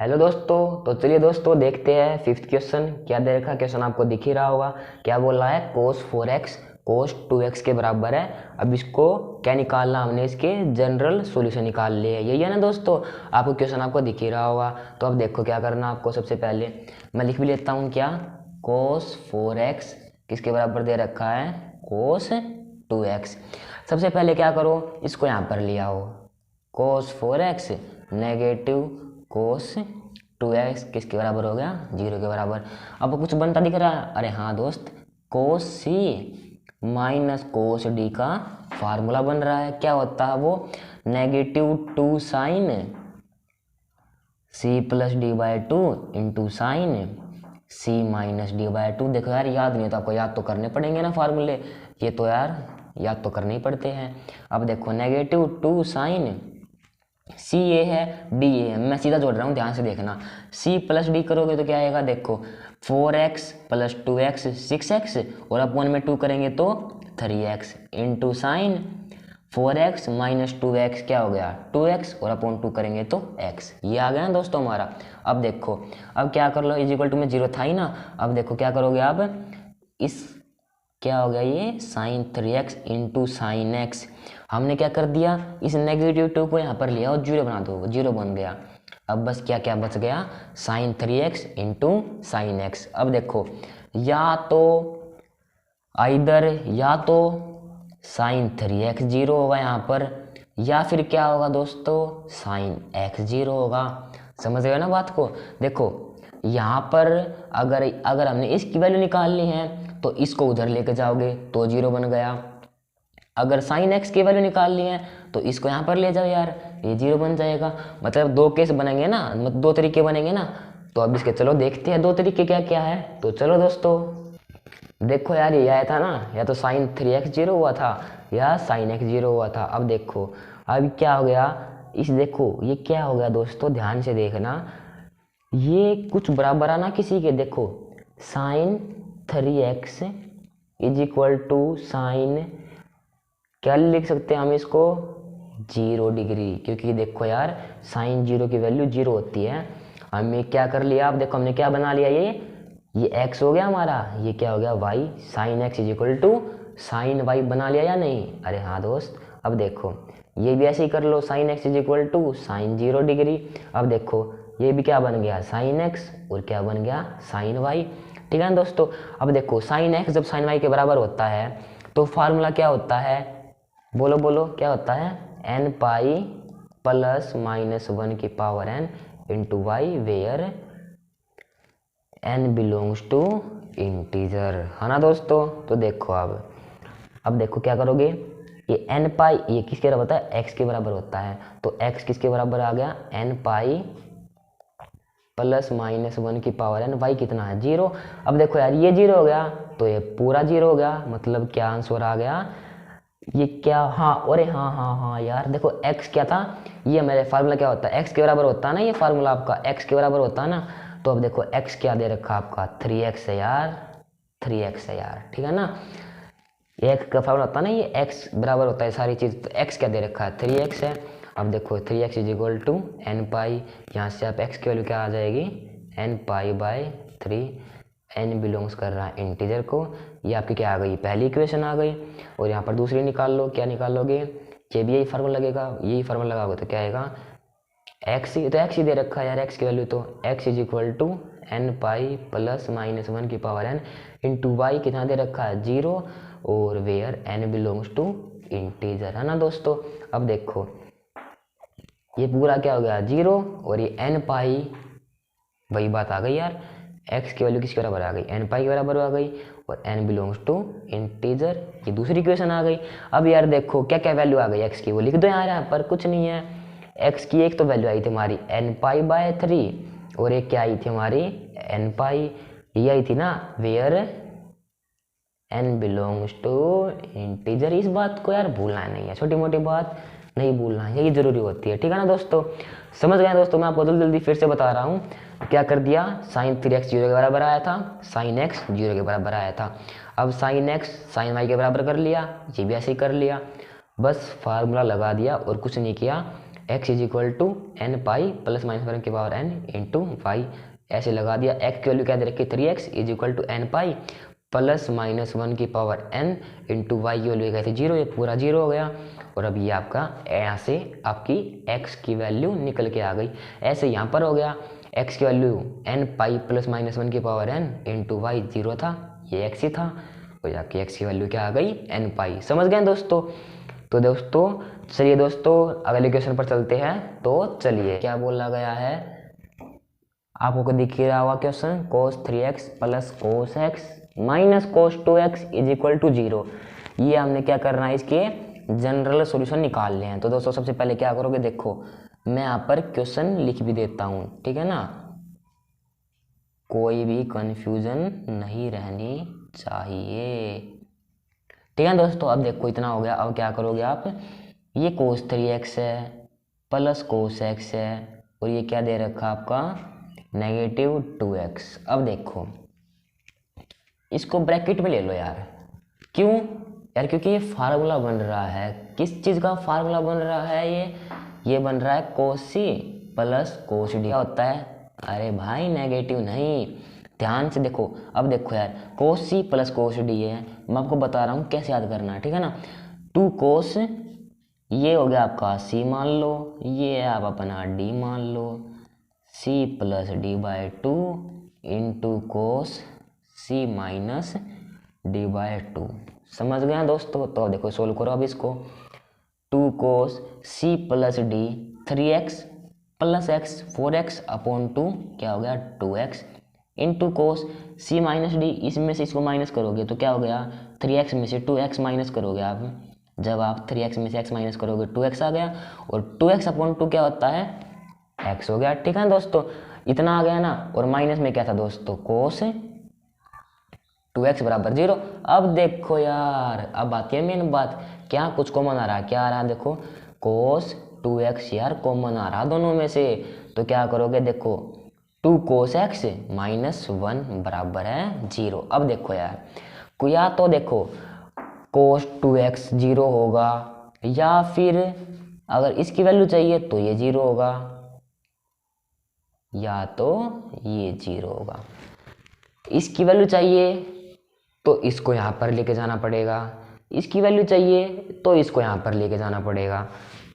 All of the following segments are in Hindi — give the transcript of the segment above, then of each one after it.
हेलो दोस्तों। तो चलिए दोस्तों देखते हैं फिफ्थ क्वेश्चन। क्या दे रखा क्वेश्चन आपको दिख ही रहा होगा। क्या बोल रहा है, cos 4x cos 2x के बराबर है। अब इसको क्या निकालना, हमने इसके जनरल सॉल्यूशन निकाल लिए है। यही है ना दोस्तों, आपको क्वेश्चन आपको दिख ही रहा होगा। तो अब देखो क्या करना आपको। सबसे पहले मैं लिख भी लेता हूँ क्या, cos 4x किसके बराबर दे रखा है, cos 2x। सबसे पहले क्या करो, इसको यहाँ पर ले आओ। cos 4x नेगेटिव कोस 2x किसके बराबर हो गया, 0 के बराबर। अब कुछ बनता दिख रहा है, अरे हाँ दोस्त, cos C minus cos D का फार्मूला बन रहा है। क्या होता है वो, -2 sine C plus D by two into sine C minus D by two. देखो यार, याद नहीं है तो आपको याद तो करने पड़ेंगे ना फार्मूले, ये तो यार याद तो करने ही पड़ते हैं। अब देखो -2 साइन सी ए है डी ए है, मैं सीधा जोड़ रहा हूँ, ध्यान से देखना। सी प्लस डी करोगे तो क्या आएगा, देखो 4x प्लस 2x 6x और अपॉन में 2 करेंगे तो 3x into sine 4x minus 2x क्या हो गया 2x और अपॉन 2 करेंगे तो x। ये आ गया ना दोस्तों हमारा। अब देखो, अब क्या कर लो, इज इक्वल टू में 0 था ही ना। अब देखो क्या करोगे आप, इस क्या हो गया ये sign 3x into sine x. हमने क्या कर दिया, इस -2 को यहाँ पर लिया और 0 बना दो, 0 बन गया। अब बस क्या क्या बच गया, sign 3x into sine x. अब देखो, या तो आइदर या तो साइन 3x 0 होगा यहाँ पर, या फिर क्या होगा दोस्तों, साइन x 0 होगा। समझ गए ना बात को। देखो यहाँ पर अगर हमने इसकी वैल्यू निकालनी है तो इसको उधर लेके जाओगे तो 0 बन गया। अगर साइन एक्स की वैल्यू निकालनी है तो इसको यहाँ पर ले जाओ यार, ये 0 बन जाएगा। मतलब दो केस बनेंगे ना, मतलब दो तरीके बनेंगे ना। तो अब इसके चलो देखते हैं दो तरीके क्या क्या है। तो चलो दोस्तों देखो यार, ये आया था ना, या तो साइन 3x 0 हुआ था या साइन x 0 हुआ था। अब देखो अब क्या हो गया, इस देखो ये क्या हो गया दोस्तों, ध्यान से देखना। ये कुछ बराबर आना किसी के, देखो sine 3x is equal to sine, क्या लिख सकते हैं हम इसको, 0 डिग्री। क्योंकि देखो यार साइन 0 की वैल्यू 0 होती है। हमने क्या कर लिया, अब देखो हमने क्या बना लिया, ये x हो गया हमारा, ये क्या हो गया y, sine x is equal to sine y बना लिया या नहीं। अरे हाँ दोस्त, अब देखो ये भी ऐसे ही कर लो, sine x is equal to sine 0 degree. अब देखो ये भी क्या बन गया, साइन x और क्या बन गया साइन y। ठीक है ना दोस्तों। अब देखो साइन x जब साइन y के बराबर होता है तो फार्मूला क्या होता है, बोलो बोलो क्या होता है, n पाई प्लस माइनस 1 की power n into y where n belongs to integer, है ना दोस्तों। तो देखो अब देखो क्या करोगे, ये n पाई ये किसके बराबर होता है, x के बराबर होता है। तो x किसके बराबर आ गया, n पाई प्लस माइनस 1 की पावर n, y कितना है 0। अब देखो यार ये 0 हो गया तो ये पूरा 0 हो गया, मतलब क्या आंसर आ गया, ये क्या, हाँ अरे हाँ हाँ हाँ यार देखो x क्या था, ये मेरे फार्मूला क्या होता है, x के बराबर होता है ना, ये फार्मूला आपका x के बराबर होता है ना। तो अब देखो x क्या दे रखा आपका 3x है यार, 3x है यार, ठीक है ना। ये x का फार्मूला होता है ना, ये x बराबर होता है सारी चीज़, तो x क्या दे रखा है 3x है। अब देखो 3x is equal to n pi, यहाँ से आप x की वैल्यू क्या आ जाएगी, n pi by 3, n belongs कर रहा है इंटीजर को। ये आपकी क्या आ गई, पहली इक्वेशन आ गई। और यहाँ पर दूसरी निकाल लो, क्या निकाल लोगे, ये भी यही फार्मूला लगेगा, यही फार्मूला लगाओगे तो क्या आएगा, एक्स ही तो एक्स ही दे रखा है यार, एक्स की वैल्यू तो x is equal to n pi plus minus 1 की पावर n इंटू वाई कितना दे रखा है 0 और where n belongs to integer, है ना दोस्तों। अब देखो ये पूरा क्या हो गया 0 और ये n पाई, वही बात आ गई यार, x की वैल्यू किसके बराबर आ गई, n पाई के बराबर आ गई और n बिलोंग्स टू इंटीजर, ये दूसरी इक्वेशन आ गई। अब यार देखो क्या क्या वैल्यू आ गई x की, वो लिख दो यार, यहाँ पर कुछ नहीं है। x की एक तो वैल्यू आई थी हमारी n पाई बाय 3 और एक क्या आई थी हमारी n पाई, ये आई थी ना where n belongs to integer. इस बात को यार भूलना नहीं है, छोटी मोटी बात नहीं भूलना है, यही जरूरी होती है, ठीक है ना दोस्तों। समझ गए दोस्तों, मैं आपको जल्दी जल्दी फिर से बता रहा हूँ। क्या कर दिया, साइन 3x 0 के बराबर आया था, साइन x 0 के बराबर आया था। अब साइन x साइन y के बराबर कर लिया, ये भी ऐसे ही कर लिया, बस फार्मूला लगा दिया और कुछ नहीं किया। x is equal to n pi plus minus 1 की पावर n इंटू वाई, ऐसे लगा दिया। x की वैल्यू क्या दे रखी, 3x is equal to n pi plus minus 1 की पावर n इंटू वाई की वैल्यू क्या थी 0, ये पूरा 0 हो गया। और अब ये आपका यहाँ से आपकी x की वैल्यू निकल के आ गई। ऐसे यहाँ पर हो गया x की value n pi plus minus 1 की पावर n इंटू वाई 0 था, ये x ही था, तो आपकी x की वैल्यू क्या आ गई n पाई। समझ गए दोस्तों। तो दोस्तों चलिए दोस्तों अगले क्वेश्चन पर चलते हैं। तो चलिए क्या बोला गया है, आपको दिख ही रहा होगा question, cos 3x plus cos x minus cos 2x is equal to 0। ये हमने क्या करना है, इसके जनरल सॉल्यूशन निकाल लिए हैं। तो दोस्तों सबसे पहले क्या करोगे, देखो मैं यहाँ पर क्वेश्चन लिख भी देता हूँ, ठीक है ना, कोई भी कंफ्यूजन नहीं रहनी चाहिए, ठीक है दोस्तों। अब देखो इतना हो गया। अब क्या करोगे आप, ये cos 3x है प्लस cos x है और ये क्या दे रखा आपका नेगेटिव 2x। अब देखो इसको ब्रैकेट में ले लो यार, क्यों यार, क्योंकि ये फार्मूला बन रहा है, किस चीज़ का फार्मूला बन रहा है, ये बन रहा है cos c plus cos d। क्या होता है, अरे भाई नेगेटिव नहीं, ध्यान से देखो। अब देखो यार cos c plus cos d है, मैं आपको बता रहा हूँ कैसे याद करना है, ठीक है ना। 2 cos ये हो गया आपका c मान लो, ये आप अपना d मान लो, c plus D by 2 into cos c minus D by 2। समझ गए दोस्तों। तो देखो सोल्व करो अब इसको, 2 cos c plus D 3x plus x 4x upon 2 क्या हो गया 2x into cos c minus D, इसमें से इसको माइनस करोगे तो क्या हो गया 3x में से 2x माइनस करोगे आप, जब आप 3x में से x माइनस करोगे 2x आ गया, और 2x अपॉन 2 क्या होता है x हो गया, ठीक है दोस्तों। इतना आ गया ना, और माइनस में क्या था दोस्तों कोस 2x बराबर 0। अब देखो यार, अब आती है मेन बात, क्या कुछ कॉमन आ रहा है, क्या आ रहा है देखो कोस 2x यार कॉमन आ रहा दोनों में से, तो क्या करोगे देखो 2 cos x माइनस 1 बराबर है 0। अब देखो यार या तो देखो cos 2x 0 होगा, या फिर अगर इसकी वैल्यू चाहिए तो ये 0 होगा, या तो ये 0 होगा। इसकी वैल्यू चाहिए तो इसको यहाँ पर लेके जाना पड़ेगा, इसकी वैल्यू चाहिए तो इसको यहाँ पर लेके जाना पड़ेगा,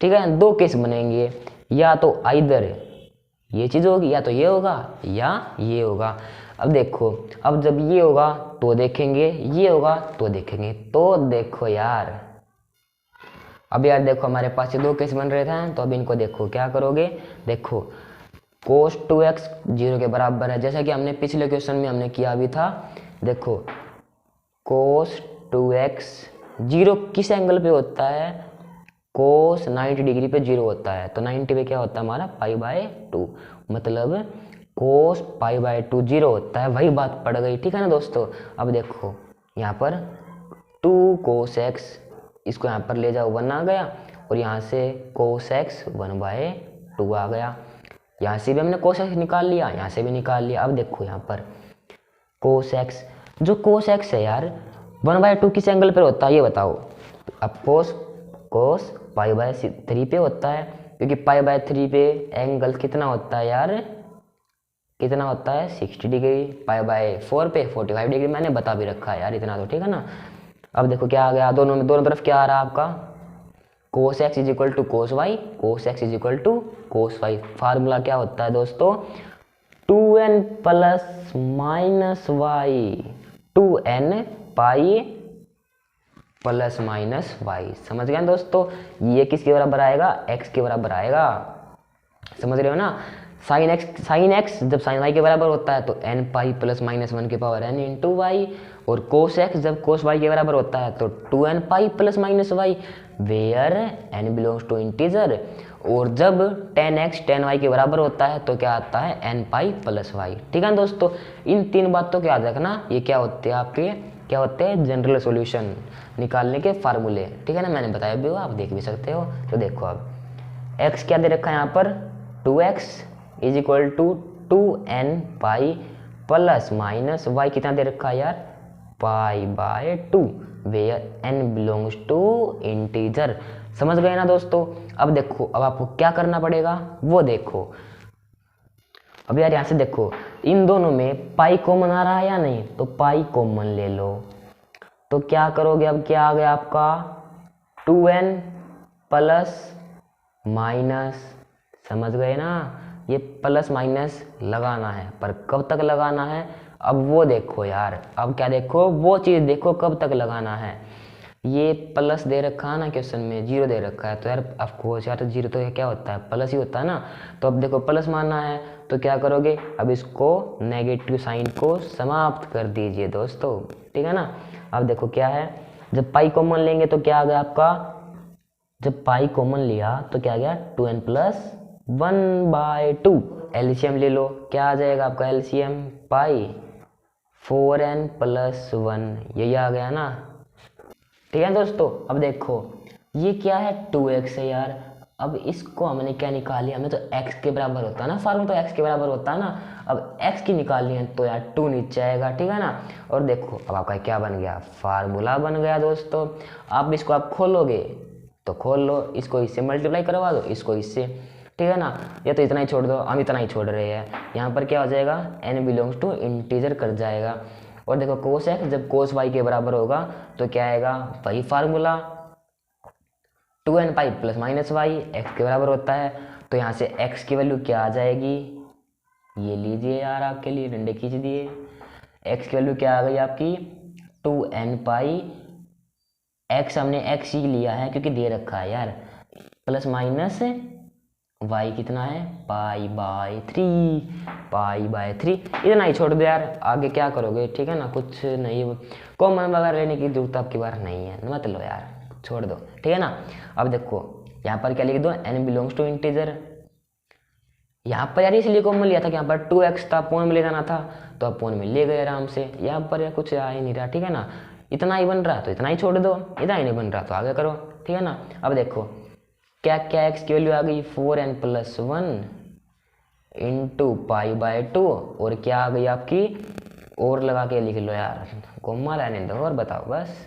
ठीक है। दो केस बनेंगे, या तो आइदर ये चीज़ होगी, या तो ये होगा या ये होगा। अब देखो, अब जब ये होगा तो देखेंगे, ये होगा तो देखेंगे। तो देखो यार, अब यार देखो हमारे पास ये दो केस बन रहे थे, तो अब इनको देखो क्या करोगे, देखो cos 2x 0 के बराबर है, जैसा कि हमने पिछले क्वेश्चन में हमने किया भी था। देखो cos 2x 0 किस एंगल पे होता है, cos 90 डिग्री पे 0 होता है, तो 90 पे क्या होता है हमारा पाई बाय 2, मतलब cos पाई बाय 2 0 होता है, वही बात पड़ गई, ठीक है ना दोस्तों। अब देखो यहाँ पर 2 cos x, इसको यहाँ पर ले जाओ 1 आ गया, और यहाँ से cos x 1 बाय 2 आ गया, यहाँ से भी हमने cos x निकाल लिया, यहाँ से भी निकाल लिया। अब देखो यहाँ पर cos x, जो cos x है यार 1 बाय 2 किस एंगल पर होता है ये बताओ। अब cos पाई बाय 3 पे होता है, क्योंकि पाई बाय 3 पे एंगल कितना होता है यार, कितना होता है 60 डिग्री, पाई बाय 4 पे 45 डिग्री, मैंने बता भी रखा है यार इतना तो, ठीक है ना। अब देखो क्या आ गया, दोनों तरफ क्या आ रहा है आपका cos x is equal to cos y, cos x is equal to cos y. Formula क्या होता है दोस्तों 2n plus minus y, 2n pi plus minus y. समझ गए दोस्तों, ये किसके बराबर आएगा x के बराबर आएगा, समझ रहे हो ना। साइन x जब साइन y के बराबर होता है तो n पाई प्लस माइनस 1 की पावर n इंटू वाई, और cos x जब cos y के बराबर होता है तो 2n pi plus minus y, where n belongs to integer, और जब tan x tan y के बराबर होता है तो क्या आता है n पाई प्लस वाई, ठीक है दोस्तों। इन तीन बातों को याद रखना, ये क्या होते हैं आपके, क्या होते हैं जनरल सॉल्यूशन निकालने के फार्मूले, ठीक है ना, मैंने बताया भी हो, आप देख भी सकते हो। तो देखो अब x क्या दे रखा है यहाँ पर 2x is equal to 2n pi plus minus y, कितना दे रखा है यार pi by 2, where n belongs to integer, समझ गए ना दोस्तों। अब देखो, अब आपको क्या करना पड़ेगा वो देखो। अब यार यहाँ से देखो, इन दोनों में पाई कॉमन आ रहा है या नहीं, तो पाई कॉमन ले लो। तो क्या करोगे, अब क्या आ गया आपका 2n प्लस माइनस, समझ गए ना। ये प्लस माइनस लगाना है, पर कब तक लगाना है अब वो देखो यार। अब क्या देखो, वो चीज़ देखो कब तक लगाना है। ये प्लस दे रखा है ना क्वेश्चन में, जीरो दे रखा है, तो यार ऑफकोर्स यार तो जीरो तो क्या होता है, प्लस ही होता है ना। तो अब देखो प्लस मानना है तो क्या करोगे, अब इसको नेगेटिव साइन को समाप्त कर दीजिए दोस्तों, ठीक है ना। अब देखो क्या है, जब पाई कॉमन लेंगे तो क्या आ गया आपका, जब पाई कॉमन लिया तो क्या आ गया 2n प्लस 1/2। एलसीएम ले लो, क्या आ जाएगा आपका एलसीएम, पाई 4n प्लस 1, यही आ गया ना, ठीक है दोस्तों। अब देखो ये क्या है 2x है यार। अब इसको हमने क्या निकाल लिया, हमें तो x के बराबर होता है ना, फार्मूला तो x के बराबर होता है ना। अब x की निकालनी है तो यार 2 नीचे आएगा, ठीक है ना। और देखो अब आपका क्या बन गया, फार्मूला बन गया दोस्तों। अब इसको आप खोलोगे तो खोल लो, इसको इससे मल्टीप्लाई करवा दो, इसको इससे, ठीक है ना। या तो इतना ही छोड़ दो, हम इतना ही छोड़ रहे हैं। यहाँ पर क्या हो जाएगा, n बिलोंग्स टू इंटीजर कर जाएगा। और देखो कोस एक्स जब कोस वाई के बराबर होगा तो क्या आएगा, वही formula 2n pi plus minus y, x के बराबर होता है। तो यहाँ से x की वैल्यू क्या आ जाएगी, ये लीजिए यार आपके लिए डंडे खींच दिए। x की वैल्यू क्या आ गई आपकी 2n पाई, x हमने x ही लिया है क्योंकि दे रखा है यार, प्लस माइनस y कितना है पाई/3, पाई/3। इतना ही छोड़ दो यार, आगे क्या करोगे, ठीक है ना। कुछ नहीं, कॉमन वगैरह लेने की जरूरत आपकी बार नहीं है, मत लो यार, छोड़ दो, ठीक है ना। अब देखो यहाँ पर क्या लिख दो, n बिलोंग्स टू इंटीजर। यहाँ पर यार इसलिए कॉमन लिया था कि यहाँ पर 2x था, पोन में ले जाना था, तो अब पोन में ले गए आराम से। यहाँ पर यार कुछ आ ही नहीं रहा, ठीक है ना। इतना ही बन रहा तो इतना ही छोड़ दो, इतना ही नहीं बन रहा तो आगे करो, ठीक है ना। अब देखो क्या क्या x की वैल्यू आ गई 4n प्लस 1 इंटू पाई/2, और क्या आ गई आपकी, और लगा के लिख लो यार, कॉमा रहने दो और बताओ बस,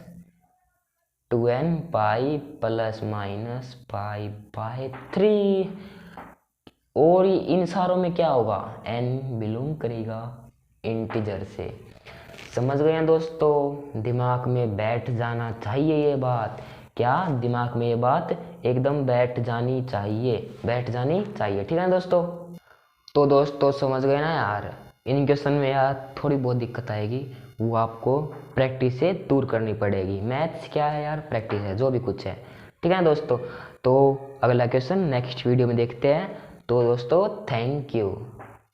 2n पाई प्लस माइनस पाई/3। और इन सारों में क्या होगा, n बिलोंग करेगा इंटीजर से। समझ गए हैं दोस्तों, दिमाग में बैठ जाना चाहिए ये बात, क्या दिमाग में ये बात एकदम बैठ जानी चाहिए, बैठ जानी चाहिए, ठीक है दोस्तों। तो दोस्तों समझ गए ना यार, इन क्वेश्चन में यार थोड़ी बहुत दिक्कत आएगी, वो आपको प्रैक्टिस से दूर करनी पड़ेगी। मैथ्स क्या है यार, प्रैक्टिस है, जो भी कुछ है, ठीक है दोस्तों। तो अगला क्वेश्चन नेक्स्ट वीडियो में देखते हैं। तो दोस्तों थैंक यू।